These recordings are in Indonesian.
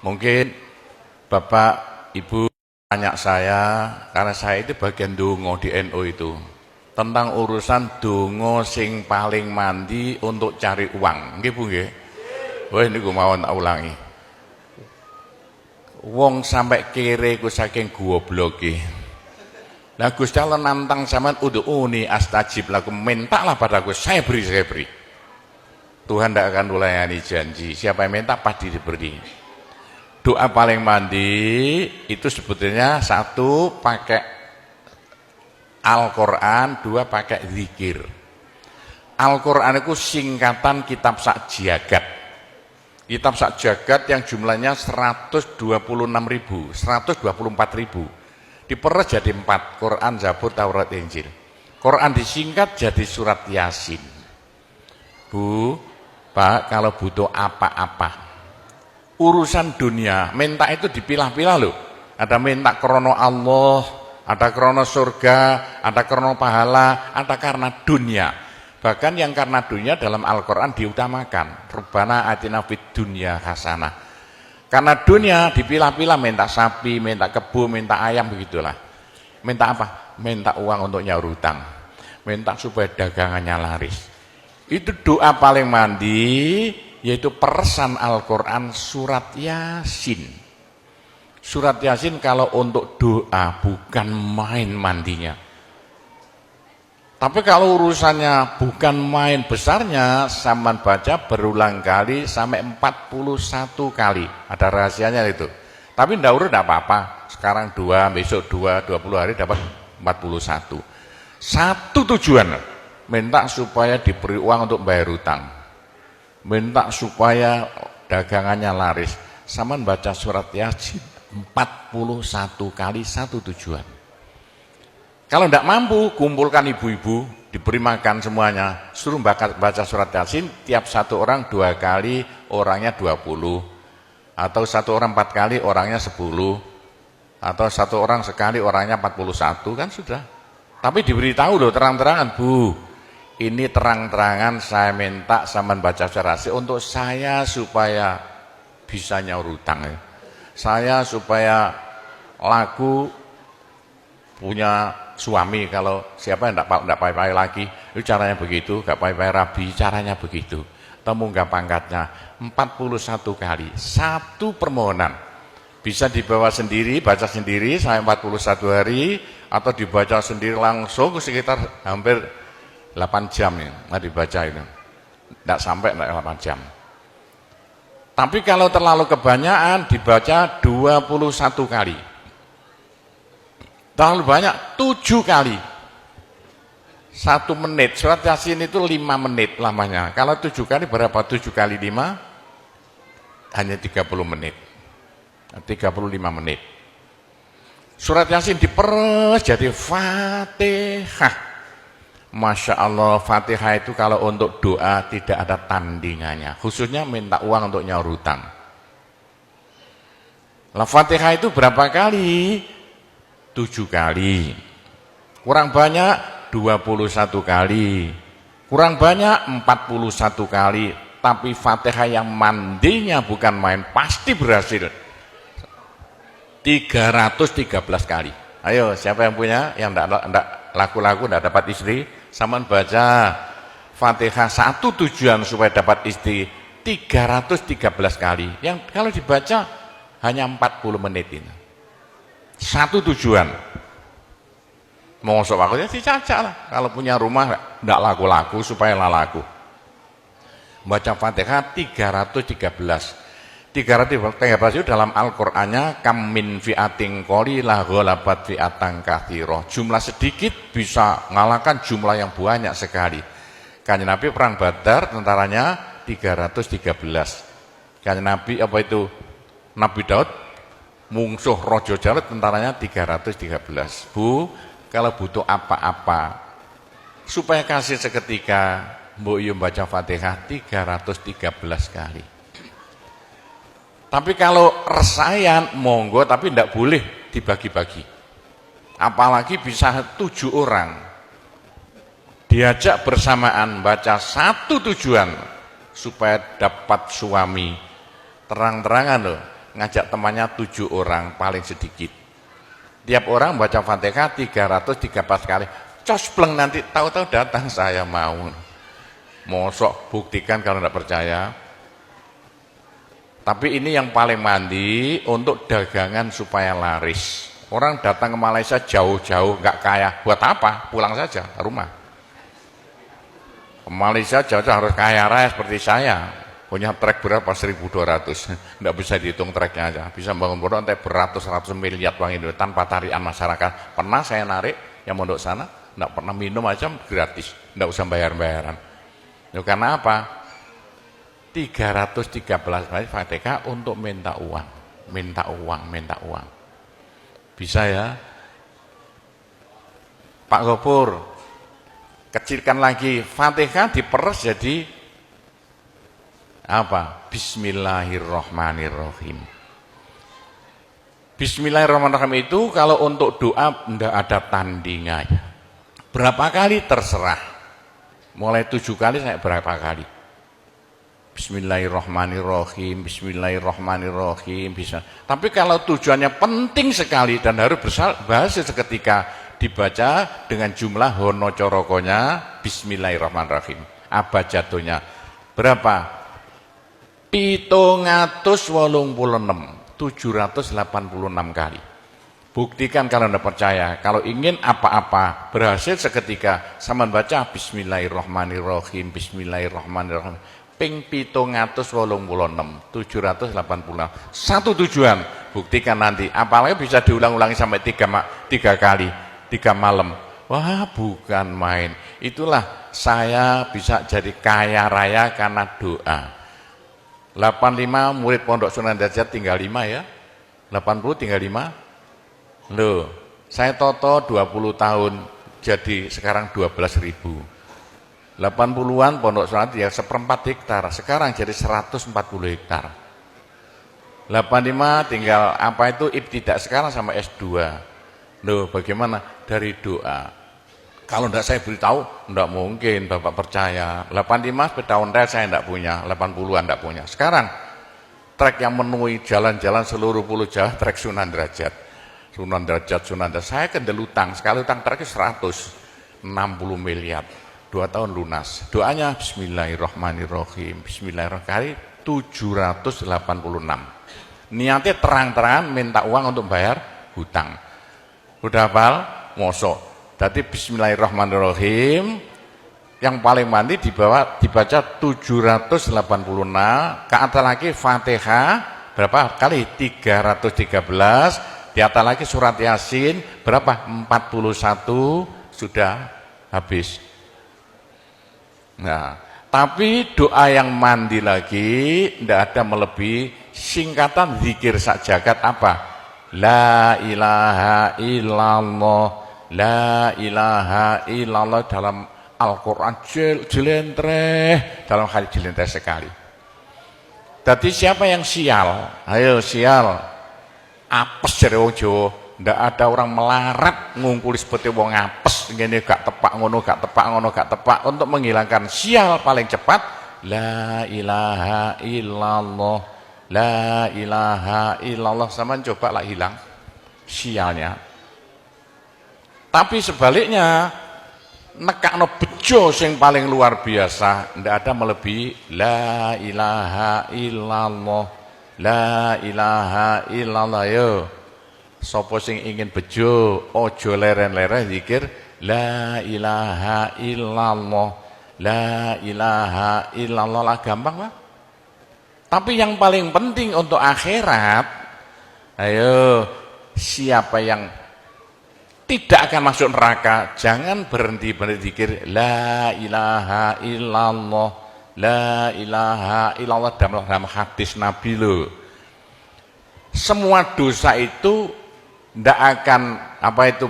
Mungkin Bapak, Ibu tanya saya, karena saya itu bagian dongo di NU itu, tentang urusan dongo sing paling mandi untuk cari uang. Nggih Bu nggih? Wah niku mawon tak ulangi. Wong sampai kere ku saking gobloke. Lah Gusti Allah nantang sampean ud'uni astajib lakum, mintalah padaku, saya beri. Tuhan tidak akan melayani janji. Siapa yang minta pasti diberi. Doa paling mandi itu sebetulnya satu pakai Al-Quran, dua pakai zikir. Al-Quran itu singkatan kitab sak jagat. Kitab sak jagat yang jumlahnya 126.000, 124.000. Diperes jadi 4, Quran, Zabur, Taurat, Injil. Quran disingkat jadi surat Yasin. Bu, Pak, kalau butuh apa-apa urusan dunia, minta itu dipilah-pilah loh. Ada minta krono Allah, ada krono surga, ada krono pahala, ada karena dunia. Bahkan yang karena dunia dalam Al-Quran diutamakan. Rabbana atina fid dunya hasanah. Karena dunia dipilah-pilah, minta sapi, minta kebo, minta ayam, begitulah. Minta apa? Minta uang untuk nyaur hutang. Minta supaya dagangannya laris. Itu doa paling mandi, yaitu peresan Al-Quran surat Yasin. Surat Yasin kalau untuk doa bukan main mandinya. Tapi kalau urusannya bukan main besarnya, sampean baca berulang kali sampai 41 kali. Ada rahasianya itu. Tapi ndak urut ndak apa-apa. Sekarang 2, besok 2, 20 hari dapat 41. Satu tujuan, minta supaya diberi uang untuk bayar hutang. Minta supaya dagangannya laris. Sama baca surat Yasin 41 kali, satu tujuan. Kalau tidak mampu, kumpulkan ibu-ibu, diberi makan semuanya, suruh baca surat Yasin, tiap satu orang 2 kali, orangnya 20. Atau satu orang 4 kali, orangnya 10. Atau satu orang sekali, orangnya 41, kan sudah. Tapi diberitahu loh terang-terangan, Bu, ini terang-terangan saya minta sampean baca surat Yasin untuk saya supaya bisa nyaur hutang. Saya supaya laku punya suami, kalau siapa yang tidak payah-payah lagi, itu caranya begitu, gak payah-payah rabi, caranya begitu. Temu gak pangkatnya 41 kali, satu permohonan. Bisa dibawa sendiri, baca sendiri sampai 41 hari, atau dibaca sendiri langsung sekitar hampir 8 jam ya, dibaca itu. Tidak sampai 8 jam. Tapi kalau terlalu kebanyakan dibaca 21 kali. Terlalu banyak 7 kali. 1 menit. Surat Yasin itu 5 menit lamanya. Kalau 7 kali berapa? 7 kali 5 hanya 30 menit. 35 menit. Surat Yasin diperes jadi Fatihah. Masya Allah, Fatihah itu kalau untuk doa tidak ada tandingannya. Khususnya minta uang untuk nyaur hutang. Lah Fatihah itu berapa kali? 7 kali. Kurang banyak 21 kali. Kurang banyak 41 kali. Tapi Fatihah yang mandinya bukan main, pasti berhasil 313 kali. Ayo, siapa yang punya, yang enggak laku-laku, enggak dapat istri, saman baca Fatihah, satu tujuan supaya dapat istri 313 kali. Yang kalau dibaca hanya 40 menit ini. Satu tujuan. Mosok waktunya dicacak lah. Kalau punya rumah enggak laku-laku supaya laku. Baca Fatihah 313. 313 itu dalam Al-Qur'annya kam min fi'atin qalilah ghalabat fi'atan katsirah. Jumlah sedikit bisa mengalahkan jumlah yang banyak sekali. Kanjeng Nabi perang Badar tentaranya 313. Kanjeng Nabi apa itu? Nabi Daud mungsuh Raja Jalut tentaranya 313. Bu, kalau butuh apa-apa supaya kasih seketika, mbok yo baca Fatihah 313 kali. Tapi kalau resayan monggo, tapi tidak boleh dibagi-bagi. Apalagi bisa 7 orang diajak bersamaan baca satu tujuan supaya dapat suami. Terang-terangan loh, ngajak temannya 7 orang paling sedikit. Tiap orang baca Fatihah 313 kali. Cospleng nanti tahu-tahu datang saya mau. Mosok buktikan kalau tidak percaya. Tapi ini yang paling mandi untuk dagangan supaya laris. Orang datang ke Malaysia jauh-jauh nggak kaya, buat apa? Pulang saja ke rumah. Ke Malaysia jauh-jauh harus kaya raya seperti saya. Punya trek berapa? 1.200. Nggak bisa dihitung treknya aja. Bisa bangun pondok sampai beratus-ratus miliar uang Indonesia tanpa tarian masyarakat. Pernah saya narik yang mondok sana, nggak pernah minum aja gratis, nggak usah bayar-bayaran. Ya, karena apa? 313 kali Fatihah untuk minta uang, minta uang, minta uang. Bisa ya? Pak Gopur, kecilkan lagi, Fatihah diperes jadi apa? Bismillahirrahmanirrahim. Bismillahirrahmanirrahim itu kalau untuk doa tidak ada tandingannya. Berapa kali terserah. Mulai 7 kali saya berapa kali. Bismillahirrahmanirrahim, Bismillahirrahmanirrahim bisa. Tapi kalau tujuannya penting sekali dan harus berhasil seketika dibaca dengan jumlah hono corokonya Bismillahirrahmanirrahim. Abjadnya berapa? 786 kali. Buktikan kalau Anda percaya. Kalau ingin apa-apa berhasil seketika sama baca Bismillahirrahmanirrahim, Bismillahirrahmanirrahim. Ping 786 satu tujuan, buktikan nanti. Apalagi bisa diulang-ulangi sampai 3 kali 3 malam. Wah, bukan main. Itulah saya bisa jadi kaya raya karena doa. 85 murid Pondok Sunan Derajat tinggal 5 ya. 80 tinggal 5. Loh, saya toto 20 tahun jadi sekarang 12.000. 80-an Pondok Sunan ya 1/4 hektar, sekarang jadi 140 hektar. 85 tinggal apa itu ibtidak sekarang sama S2. Loh, bagaimana? Dari doa. Kalau tidak saya beritahu, tidak mungkin Bapak percaya. 85 sepeda ontel saya tidak punya, 80-an tidak punya. Sekarang trek yang memenuhi jalan-jalan seluruh pulau Jawa trek Sunan Derajat. Sunan Derajat. Saya kendel utang, sekali utang trek 160 miliar. 2 tahun lunas. Doanya Bismillahirrahmanirrahim. Bismillahirrahmanirrahim 786. Niatnya terang-terangan minta uang untuk bayar hutang. Udah hafal? Mosok. Jadi Bismillahirrahmanirrahim yang paling mandi dibaca 786. Ke atas lagi Fatihah berapa kali? 313. Di atas lagi surat Yasin berapa? 41 sudah habis. Nah, tapi doa yang mandi lagi tidak ada melebihi singkatan zikir sajagat apa? La ilaha illallah, la ilaha illallah dalam Al-Quran jelentreh, dalam hadis jelentreh sekali. Jadi siapa yang sial? Ayo sial. Apes dari wong Jawa. Ndak ada orang melarat ngungkuli seperti wong apes ngene gak tepak ngono gak tepak ngono gak tepak untuk menghilangkan sial paling cepat la ilaha illallah, la ilaha illallah. Sama coba lah hilang sialnya. Tapi sebaliknya nekakno bejo sing paling luar biasa ndak ada melebihi la ilaha illallah, la ilaha illallah. Yo sapa sing ingin bejo ojo leren-leren zikir la ilaha illallah, la ilaha illallah lah, gampang lah. Tapi yang paling penting untuk akhirat, ayo siapa yang tidak akan masuk neraka jangan berhenti berzikir la ilaha illallah, la ilaha illallah dalam hadis Nabi loh. Semua dosa itu tidak akan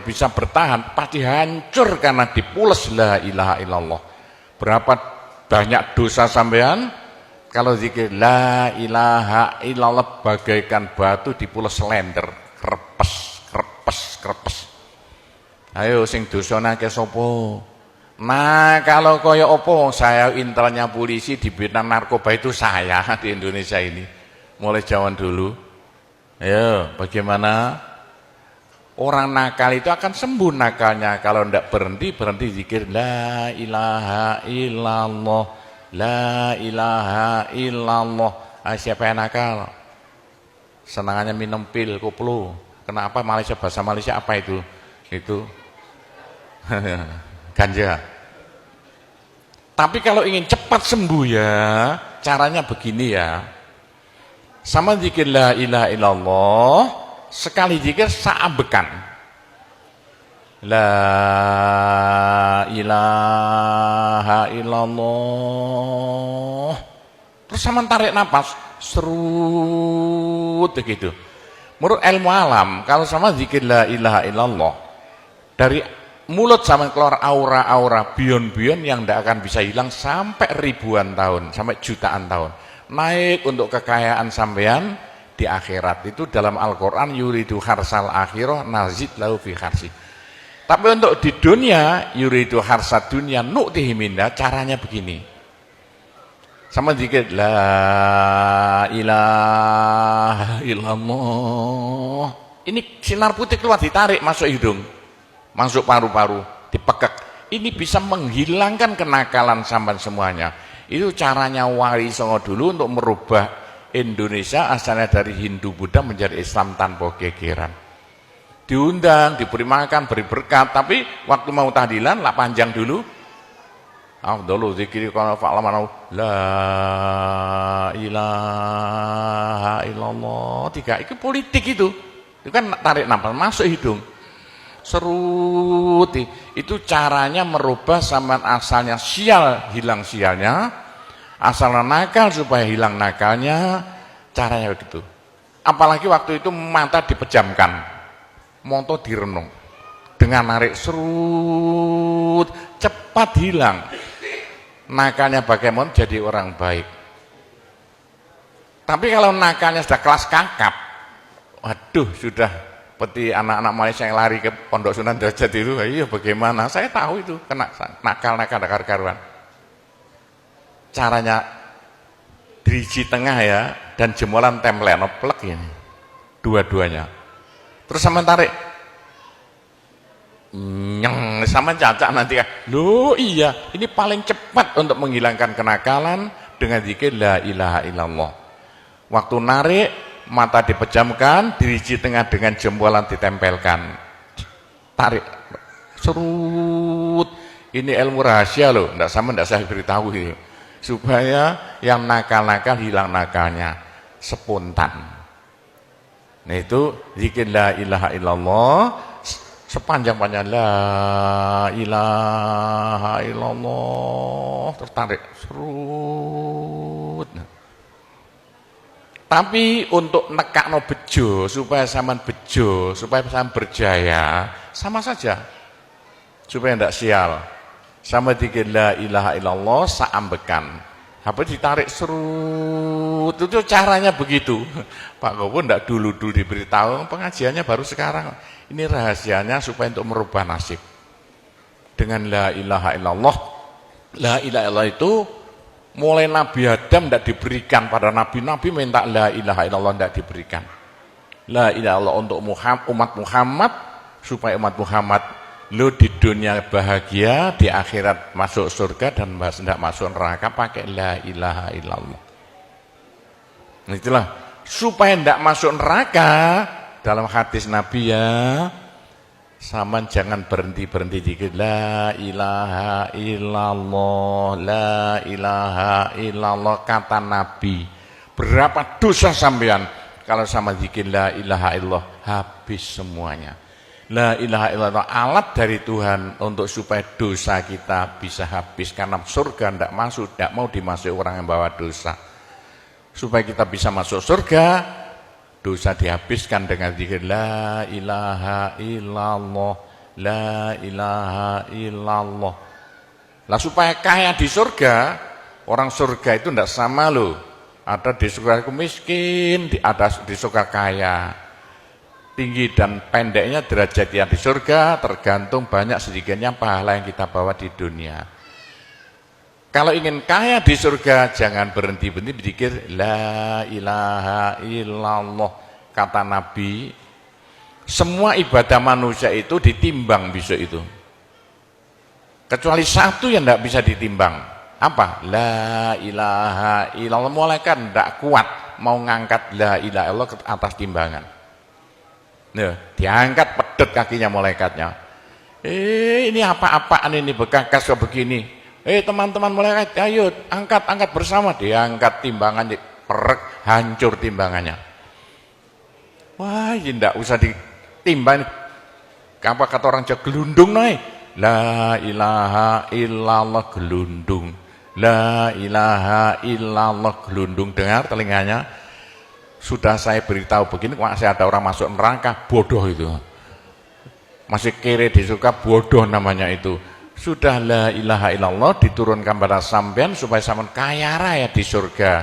bisa bertahan, pasti hancur karena dipules la ilaha illallah. Berapa banyak dosa sampean kalau zikir la ilaha illallah bagaikan batu dipules slender, krepes. Ayo sing dosane akeh sapa? Nah, kalau kaya opo saya intelnya polisi di bidang narkoba itu saya di Indonesia ini mulai zaman dulu. Ayo, bagaimana? Orang nakal itu akan sembuh nakalnya kalau tidak berhenti zikir la ilaha illallah, la ilaha illallah. Siapa yang nakal? Senangannya minum pil, koplo. Kenapa Malaysia, bahasa Malaysia apa itu? Itu ganja. Tapi kalau ingin cepat sembuh ya, caranya begini ya. Sama zikir la ilaha illallah, sekali zikir saambekan. La ilaha illallah. Terus sama tarik napas, serut begitu. Menurut ilmu alam, kalau sama zikir la ilaha illallah, dari mulut sama keluar aura-aura bion-bion yang tidak akan bisa hilang sampai ribuan tahun, sampai jutaan tahun. Naik untuk kekayaan sampean di akhirat. Itu dalam Al-Quran, yuridu harsal akhirah nazid lahu fi harsi. Tapi untuk di dunia, yuridu harsad dunia nu'tihi minna, caranya begini. Sama dikit la ilaha illallah. Ini sinar putih keluar, ditarik masuk hidung, masuk paru-paru, dipekek. Ini bisa menghilangkan kenakalan sampean semuanya. Itu caranya Wali Songo dulu untuk merubah Indonesia asalnya dari Hindu Buddha menjadi Islam tanpa gegeran. Diundang, diberi makan, beri berkat, tapi waktu mau tahlilan lah panjang dulu. Afdalu dzikri kana fa'laman la ilaha illallah. Tiga, itu politik itu. Itu kan tarik nafas masuk hidung. Serut, itu caranya merubah sampean asalnya sial, hilang sialnya, asalnya nakal supaya hilang nakalnya, caranya begitu. Apalagi waktu itu mata dipejamkan, moto direnung, dengan narik serut, cepat hilang nakalnya, bagaimana jadi orang baik. Tapi kalau nakalnya sudah kelas kakap, waduh, sudah seperti anak-anak Malaysia yang lari ke Pondok Sunan Derajat itu, iya bagaimana? Saya tahu itu kena nakal-nakal karuan. Caranya driji tengah ya, dan jemuran template plek ini, dua-duanya. Terus sama tarik, nyeng, sama cacak nanti ya. Loh iya, ini paling cepat untuk menghilangkan kenakalan dengan zikir la ilaha illallah. Waktu narik, mata dipejamkan, diriji tengah dengan jempolan ditempelkan, tarik, serut. Ini ilmu rahasia loh, tidak saya beritahu itu, supaya yang nakal-nakal hilang nakalnya spontan. Nah itu zikir la ilaha illallah, sepanjang-panjang la ilaha illallah, tertarik, serut. Tapi untuk nekakno bejo, supaya sampean bejo, supaya sampean berjaya, sama saja. Supaya tidak sial. Sama dikir la ilaha illallah, saambekan. Apa ditarik serut, itu caranya begitu. Pak Gowo tidak dulu diberitahu, pengajiannya baru sekarang. Ini rahasianya supaya untuk merubah nasib. Dengan la ilaha illallah. La ilaha illallah itu mulai Nabi Adam tidak diberikan pada nabi-nabi, minta la ilaha illallah tidak diberikan. La ilaha illallah untuk umat Muhammad, supaya umat Muhammad lo di dunia bahagia, di akhirat masuk surga, dan tidak masuk neraka pakai la ilaha illallah. Itulah supaya tidak masuk neraka. Dalam hadis Nabi ya, sama jangan berhenti dikit la ilaha illallah, la ilaha illallah. Kata Nabi, berapa dosa sampean kalau sama zikir la ilaha illallah, habis semuanya. La ilaha illallah alat dari Tuhan untuk supaya dosa kita bisa habis, karena surga tidak mau dimasuki orang yang bawa dosa. Supaya kita bisa masuk surga, dosa dihabiskan dengan zikir la ilaha illallah, la ilaha illallah. Lah supaya kaya di surga, orang surga itu tidak sama loh. Ada di surga miskin, ada di surga kaya. Tinggi dan pendeknya derajat yang di surga tergantung banyak sedikitnya pahala yang kita bawa di dunia. Kalau ingin kaya di surga, jangan berhenti berzikir la ilaha illallah. kata Nabi, semua ibadah manusia itu ditimbang besok itu. Kecuali satu yang tidak bisa ditimbang. Apa? La ilaha illallah. Malaikat tidak kuat mau ngangkat la ilaha illallah ke atas timbangan. Nah, diangkat pedet kakinya malaikatnya. Ini apa-apaan ini bekas begini. Teman-teman malaikat, ayo angkat bersama. Diangkat timbangannya, perek, hancur timbangannya. Wah, ini tidak usah ditimbang. Apa kata orang Jawa, gelundung naik. La ilaha illallah gelundung. La ilaha illallah gelundung. Dengar telinganya. Sudah saya beritahu begini, masih ada orang masuk neraka, bodoh itu. Masih kere disuka, bodoh namanya itu. Sudah la ilaha illallah diturunkan pada sampean supaya sampean kaya raya di surga.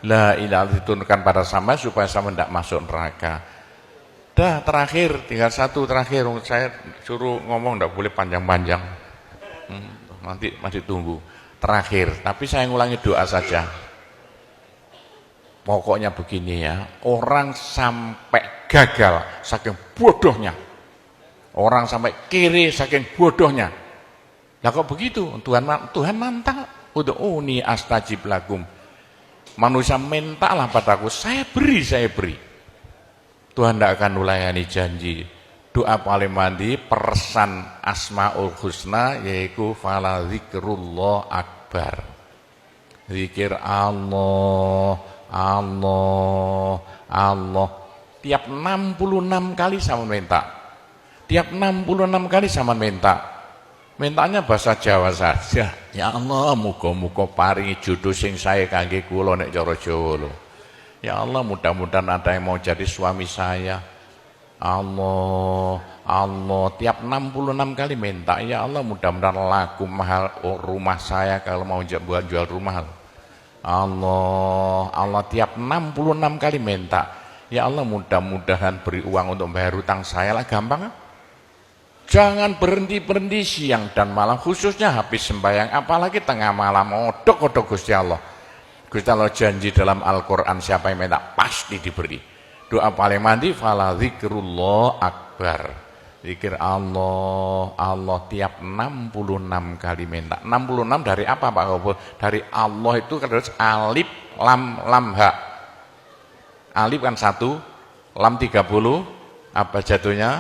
La ilaha diturunkan pada sampean supaya sampean tidak masuk neraka. Dah terakhir, tinggal satu terakhir. Saya suruh ngomong tidak boleh panjang-panjang. Nanti masih tunggu. Terakhir, tapi saya ngulangi doa saja. Pokoknya begini ya, orang sampai gagal saking bodohnya. Orang sampai kiri saking bodohnya. Lah kok begitu? Tuhan mantap. Ud'uni astajib lakum. Manusia mintalah padaku, saya beri. Tuhan tidak akan melayani janji. Doa paling mandi persan Asmaul Husna yaitu fala zikrullah akbar. Zikir Allah, Allah, Allah. Tiap 66 kali sama minta. Tiap 66 kali sama minta. Mintanya bahasa Jawa saja. Ya Allah, muga-muga paringi jodoh sing sae kangge kula nek cara Jawa lho. Ya Allah, mudah-mudahan ada yang mau jadi suami saya. Allah, Allah, tiap 66 kali minta. Ya Allah, mudah-mudahan laku mahal rumah saya kalau mau jual rumah. Allah, Allah, tiap 66 kali minta. Ya Allah, mudah-mudahan beri uang untuk bayar hutang saya lah, gampang. Jangan berhenti-berhenti siang dan malam, khususnya habis sembahyang, apalagi tengah malam. Odok-odok Gusti Allah. Gusti Allah janji dalam Al-Quran, siapa yang minta pasti diberi. Doa paling mandi fala zikrullah akbar. Zikir Allah, Allah tiap 66 kali minta. 66 dari apa Pak Gopur? Dari Allah itu terus alif lam ha. Alif kan 1, lam 30, apa jatuhnya?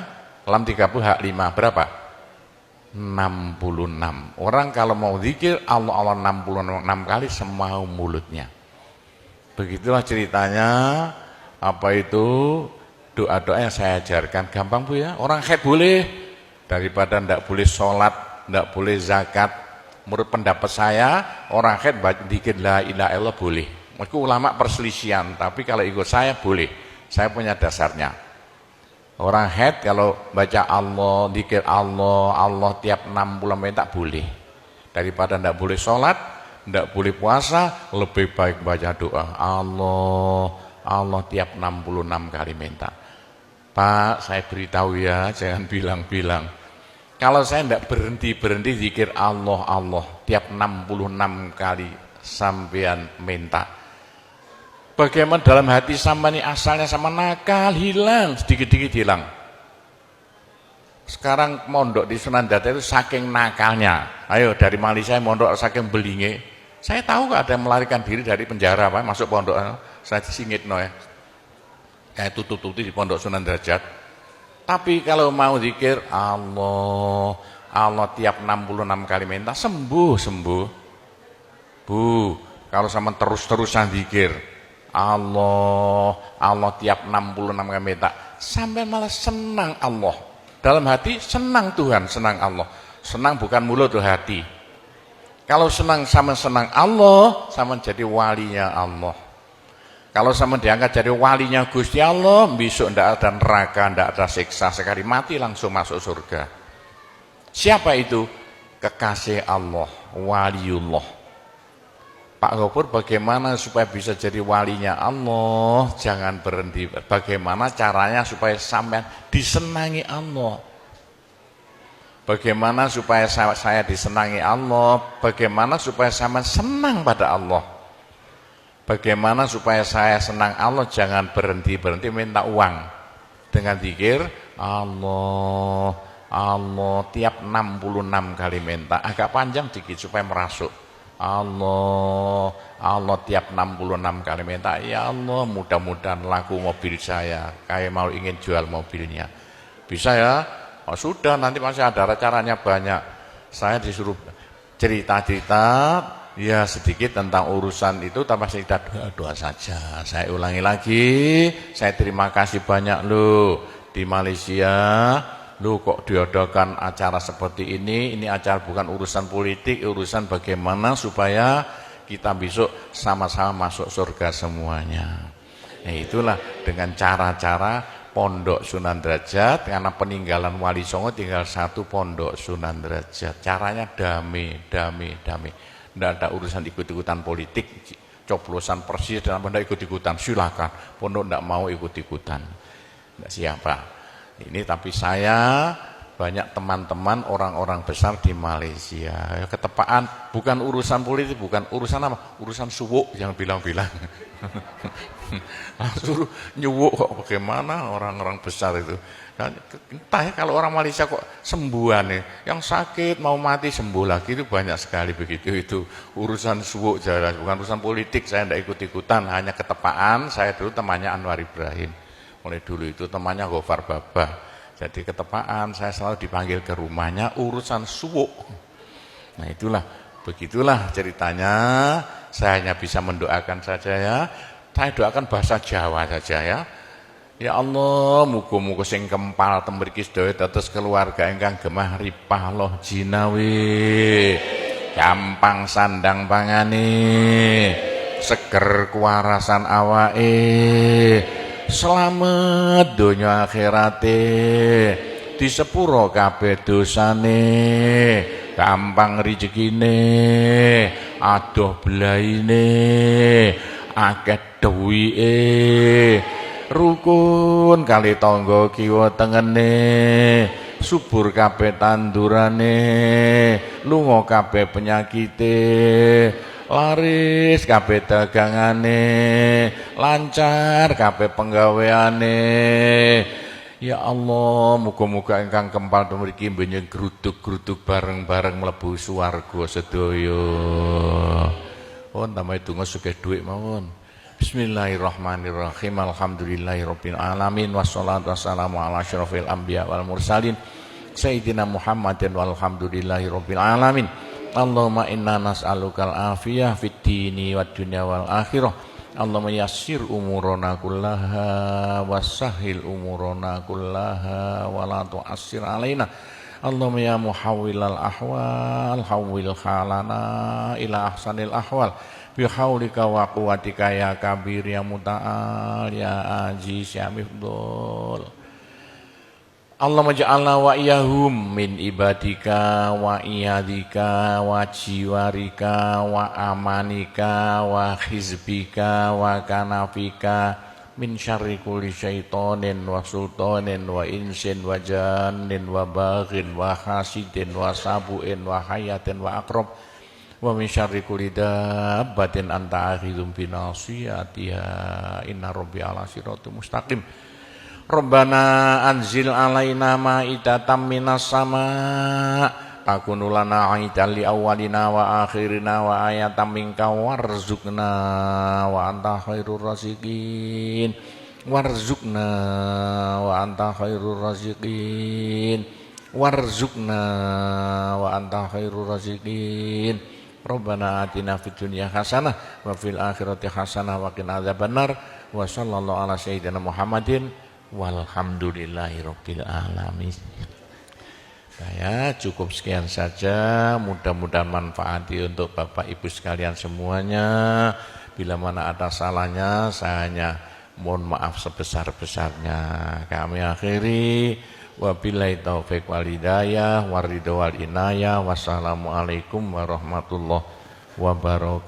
Lam 30 hak 5, berapa? 66. Orang kalau mau zikir Allah 66 kali semau mulutnya. Begitulah ceritanya. Apa itu doa-doa yang saya ajarkan. Gampang Bu ya. Orang haid boleh, daripada tidak boleh sholat, tidak boleh zakat. Menurut pendapat saya, orang haid zikir la ilaha illallah boleh. Itu ulama perselisihan, tapi kalau ikut saya boleh. Saya punya dasarnya. Orang haid kalau baca Allah, zikir Allah, Allah tiap 60 menit tak boleh. Daripada tidak boleh sholat, tidak boleh puasa, lebih baik baca doa Allah, Allah tiap 66 kali minta. Pak, saya beritahu ya, jangan bilang-bilang. Kalau saya tidak berhenti zikir Allah, Allah tiap 66 kali sampean minta. Bagaimana dalam hati sama ini asalnya sama nakal, hilang, sedikit-sedikit hilang. Sekarang mondok di Sunan Data itu saking nakalnya. Ayo dari Malaysia mondok saking belinge. Saya tahu gak ada yang melarikan diri dari penjara Pak, masuk pondok. Saya disingit ya. Kayak tutup-tutup di pondok Sunan Derajat. Tapi kalau mau zikir Allah, Allah tiap 66 kali minta sembuh. Bu, kalau sama terus-terusan zikir Allah, Allah tiap 66 kali minta, sampai malah senang Allah. Dalam hati senang Tuhan, senang Allah. Senang bukan mulut tuh hati. Kalau senang sama senang Allah, sama jadi walinya Allah. Kalau sama diangkat jadi walinya Gusti Allah, besok tidak ada neraka, tidak ada siksa, sekali mati langsung masuk surga. Siapa itu? Kekasih Allah, waliullah. Pak Gopur, bagaimana supaya bisa jadi walinya Allah? Jangan berhenti. Bagaimana caranya supaya sampai disenangi Allah? Bagaimana supaya saya disenangi Allah? Bagaimana supaya sampai senang pada Allah? Bagaimana supaya saya senang Allah, jangan berhenti-berhenti minta uang. Dengan zikir Allah, Allah tiap 66 kali minta, agak panjang dikit supaya merasuk. Allah, Allah tiap 66 kali minta, ya Allah mudah-mudahan laku mobil saya, kayak mau ingin jual mobilnya. Bisa ya? Oh, sudah, nanti masih ada caranya banyak. Saya disuruh cerita-cerita ya sedikit tentang urusan itu, tanpa cerita doa saja. Saya ulangi lagi, saya terima kasih banyak loh di Malaysia. Loh kok diadakan acara seperti ini acara bukan urusan politik, urusan bagaimana supaya kita besok sama-sama masuk surga semuanya. Nah itulah dengan cara-cara Pondok Sunan Derajat, karena peninggalan Wali Songo tinggal satu Pondok Sunan Derajat. Caranya damai. Tidak ada urusan ikut-ikutan politik, coblosan persis dan apa, tidak ikut-ikutan, silakan. Pondok tidak mau ikut-ikutan, tidak siapa. Ini tapi saya banyak teman-teman orang-orang besar di Malaysia. Ketepaan bukan urusan politik, bukan urusan apa? Urusan suwuk yang bilang-bilang. Suruh nyuwuk kok, bagaimana orang-orang besar itu. Entah ya, kalau orang Malaysia kok sembuhan nih, yang sakit mau mati sembuh lagi, itu banyak sekali begitu. Itu urusan suwuk jelas, bukan urusan politik. Saya tidak ikut-ikutan, hanya ketepaan. Saya dulu temannya Anwar Ibrahim, mulai dulu itu temannya Gofar Babah. Jadi ketepaan saya selalu dipanggil ke rumahnya urusan suwuk. Nah itulah, begitulah ceritanya. Saya hanya bisa mendoakan saja ya. Saya doakan bahasa Jawa saja ya. Ya Allah, muga-muga sing kempal tembriki sedaya dados keluarga ingkang gemah ripah loh jinawi. Gampang sandang pangane, seger kuwarasan awake. Selamat donya akhirate, disepuro kabeh dosane, gampang rezekine, adoh belaine, akeh duwike, rukun kali tangga kiwa tengene, subur kabeh tandurane, lunga kabeh penyakite, laris kabeh dagangane, lancar kabeh penggaweane. Ya Allah, muga-muga ingkang kempal mriki mbenjing gruduk-gruduk bareng-bareng mlebu swarga sedaya. Pun tambahi donga sugih dhuwit mawon. Bismillahirrahmanirrahim. Alhamdulillahirabbil alamin wassalatu wassalamu ala asyrofil anbiya wal mursalin sayyidina Muhammadin walhamdulillahirabbil alamin. Allahumma inna nas'alukal afiyah fid dini wad dunya wal akhirah. Allahumma yassir umurana kullaha wassahhil umurana kullaha wa la tu'assir alaina. Allahumma ya muhawwilal ahwal hawwil halana ila ahsanil ahwal bi haulika wa quwwatika ya kabir ya muta'al ya aziz ya mifdul. Allahumma ja'alna wa iyahum min ibadika wa iyadika wa jiwarika wa amanika wa hizbika wa kanafika min syarri kulli syaitonin wa sultanin wa insin wa jannin wa baghin wa hasidin wa sabuin wa hayatin wa akrab wa min syarri kulli dabbatin anta akhidhum binasiyatiha inna rabbi ala siratul mustaqim. Rabbana anzil alaina ma'idatan minas sama' takunu lana aidan li awwalina wa akhirina wa ayatan minka warzuqna wa anta khairur raziqin warzuqna wa anta khairur raziqin warzuqna wa anta khairur raziqin. Rabbana atina fid dunya hasanah wa fil akhirati hasanah wa qina adzabannar wa sallallahu ala sayyidina Muhammadin walhamdulillahirabbil alamin. Saya cukup sekian saja, mudah-mudahan manfaati untuk Bapak Ibu sekalian semuanya. Bila mana ada salahnya, saya hanya mohon maaf sebesar-besarnya. Kami akhiri, wabillahi taufiq wal hidayah, waridho wal inayah, wassalamualaikum warahmatullahi wabarakatuh.